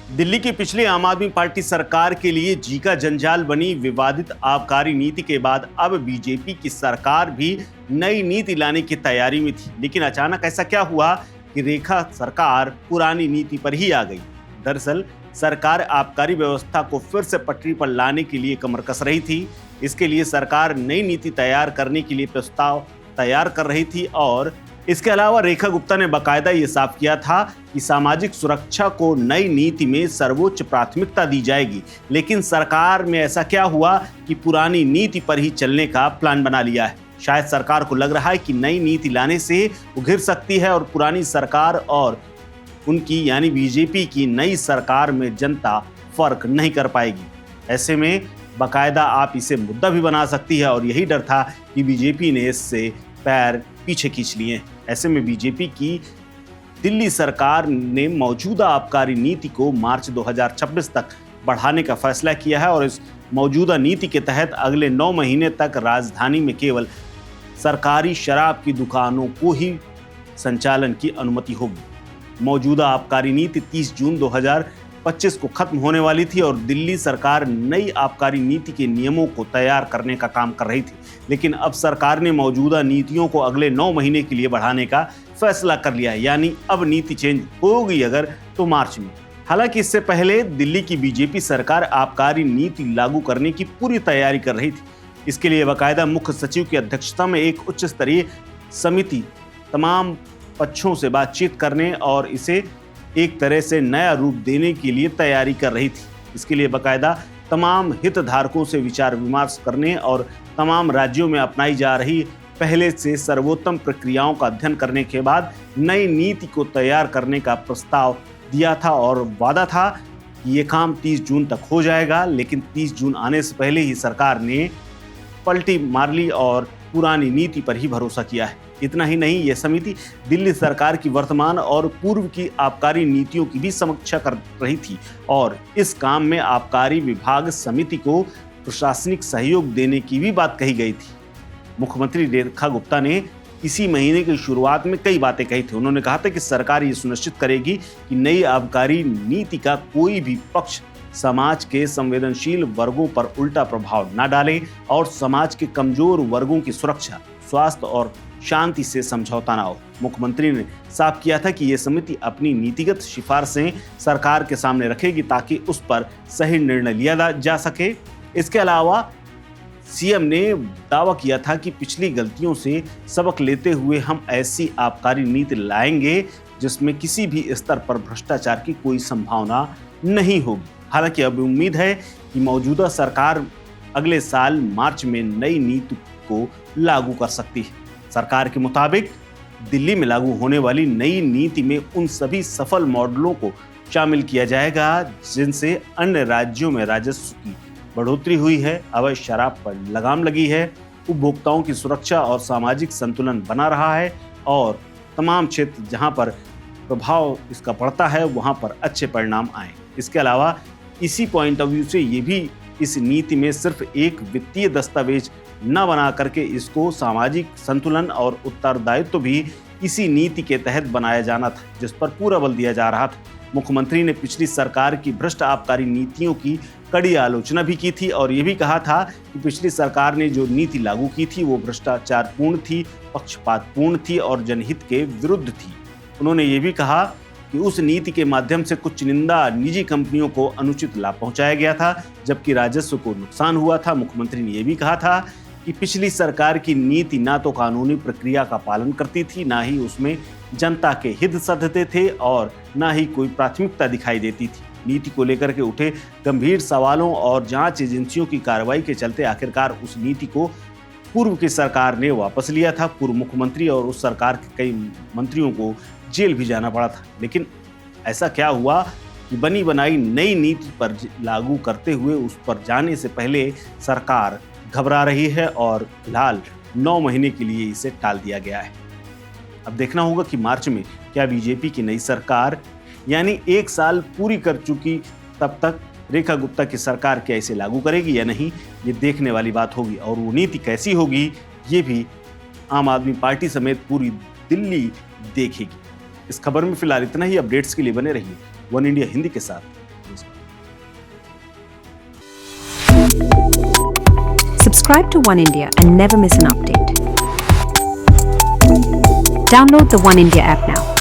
दिल्ली की पिछली आम आदमी पार्टी सरकार के लिए जी का जंजाल बनी विवादित आबकारी नीति के बाद अब बीजेपी की सरकार भी नई नीति लाने की तैयारी में थी। लेकिन अचानक ऐसा क्या हुआ कि रेखा सरकार पुरानी नीति पर ही आ गई। दरअसल सरकार आबकारी व्यवस्था को फिर से पटरी पर लाने के लिए कमर कस रही थी। इसके लिए सरकार नई नीति तैयार करने के लिए प्रस्ताव तैयार कर रही थी और इसके अलावा रेखा गुप्ता ने बाकायदा ये साफ किया था कि सामाजिक सुरक्षा को नई नीति में सर्वोच्च प्राथमिकता दी जाएगी। लेकिन सरकार में ऐसा क्या हुआ कि पुरानी नीति पर ही चलने का प्लान बना लिया है। शायद सरकार को लग रहा है कि नई नीति लाने से वो घिर सकती है और पुरानी सरकार और उनकी यानी बीजेपी की नई सरकार में जनता फर्क नहीं कर पाएगी। ऐसे में बाकायदा आप इसे मुद्दा भी बना सकती है और यही डर था कि बीजेपी ने इससे पैर पीछे खींच लिए। ऐसे में बीजेपी की दिल्ली सरकार ने मौजूदा आबकारी नीति को मार्च 2026 तक बढ़ाने का फैसला किया है और इस मौजूदा नीति के तहत अगले 9 महीने तक राजधानी में केवल सरकारी शराब की दुकानों को ही संचालन की अनुमति होगी। मौजूदा आबकारी नीति 30 जून 2025 को खत्म होने वाली थी और दिल्ली सरकार नई आबकारी नीति के नियमों को तैयार करने का काम कर रही थी। लेकिन अब सरकार ने मौजूदा नीतियों को अगले 9 महीने के लिए बढ़ाने का फैसला कर लिया है, यानी अब नीति चेंज होगी अगर तो मार्च में। हालांकि इससे पहले दिल्ली की बीजेपी सरकार आबकारी नीति लागू करने की पूरी तैयारी कर रही थी। इसके लिए बाकायदा मुख्य सचिव की अध्यक्षता में एक उच्च स्तरीय समिति तमाम पक्षों से बातचीत करने और इसे एक तरह से नया रूप देने के लिए तैयारी कर रही थी। इसके लिए बाकायदा तमाम हितधारकों से विचार विमर्श करने और तमाम राज्यों में अपनाई जा रही पहले से सर्वोत्तम प्रक्रियाओं का अध्ययन करने के बाद नई नीति को तैयार करने का प्रस्ताव दिया था और वादा था कि ये काम 30 जून तक हो जाएगा। लेकिन 30 जून आने से पहले ही सरकार ने पलटी मार ली और पुरानी नीति पर ही भरोसा किया है। इतना ही नहीं, यह समिति दिल्ली सरकार की वर्तमान और पूर्व की आबकारी नीतियों की भी समीक्षा कर रही थी और इस काम में आबकारी विभाग समिति को प्रशासनिक सहयोग देने की भी बात कही गई थी। मुख्यमंत्री रेखा गुप्ता ने इसी महीने की शुरुआत में कई बातें कही थी। उन्होंने कहा था कि सरकार ये सुनिश्चित करेगी कि नई आबकारी नीति का कोई भी पक्ष समाज के संवेदनशील वर्गों पर उल्टा प्रभाव न डाले और समाज के कमजोर वर्गों की सुरक्षा, स्वास्थ्य और शांति से समझौता न हो। मुख्यमंत्री ने साफ किया था कि यह समिति अपनी नीतिगत सिफारिशें सरकार के सामने रखेगी ताकि उस पर सही निर्णय लिया जा सके। इसके अलावा सीएम ने दावा किया था कि पिछली गलतियों से सबक लेते हुए हम ऐसी आबकारी नीति लाएंगे जिसमें किसी भी स्तर पर भ्रष्टाचार की कोई संभावना नहीं होगी। हालांकि अब उम्मीद है कि मौजूदा सरकार अगले साल मार्च में नई नीति को लागू कर सकती है। सरकार के मुताबिक दिल्ली में लागू होने वाली नई नीति में उन सभी सफल मॉडलों को शामिल किया जाएगा जिनसे अन्य राज्यों में राजस्व की बढ़ोतरी हुई है, अवैध शराब पर लगाम लगी है, उपभोक्ताओं की सुरक्षा और सामाजिक संतुलन बना रहा है और तमाम क्षेत्र जहां पर प्रभाव इसका पड़ता है वहां पर अच्छे परिणाम आए। इसके अलावा इसी पॉइंट ऑफ व्यू से ये भी इस नीति में सिर्फ एक वित्तीय दस्तावेज न बना करके इसको सामाजिक संतुलन और उत्तरदायित्व भी इसी नीति के तहत बनाया जाना था, जिस पर पूरा बल दिया जा रहा था। मुख्यमंत्री ने पिछली सरकार की भ्रष्ट आबकारी नीतियों की कड़ी आलोचना भी की थी और ये भी कहा था कि पिछली सरकार ने जो नीति लागू की थी वो भ्रष्टाचारपूर्ण थी, पक्षपातपूर्ण थी और जनहित के विरुद्ध थी। उन्होंने ये भी कहा कि उस नीति के माध्यम से कुछ चुनिंदा निजी कंपनियों को अनुचित लाभ पहुंचाया गया था जबकि राजस्व को नुकसान हुआ था। मुख्यमंत्री ने यह भी कहा था कि पिछली सरकार की नीति ना तो कानूनी प्रक्रिया का पालन करती थी, ना ही उसमें जनता के हित सधते थे और ना ही कोई प्राथमिकता दिखाई देती थी। नीति को लेकर के उठे गंभीर सवालों और जांच एजेंसियों की कार्रवाई के चलते आखिरकार उस नीति को पूर्व की सरकार ने वापस लिया था। पूर्व मुख्यमंत्री और उस सरकार के कई मंत्रियों को जेल भी जाना पड़ा था। लेकिन ऐसा क्या हुआ कि बनी बनाई नई नीति पर लागू करते हुए उस पर जाने से पहले सरकार घबरा रही है और फिलहाल 9 महीने के लिए इसे टाल दिया गया है। अब देखना होगा कि मार्च में क्या बीजेपी की नई सरकार यानी 1 साल पूरी कर चुकी तब तक रेखा गुप्ता की सरकार क्या इसे लागू करेगी या नहीं, ये देखने वाली बात होगी। और वो नीति कैसी होगी ये भी आम आदमी पार्टी समेत पूरी दिल्ली देखेगी। इस खबर में फिलहाल इतना ही। अपडेट्स के लिए बने रहिए वन इंडिया हिंदी के साथ। Subscribe to One India and never miss an update. Download the One India app now.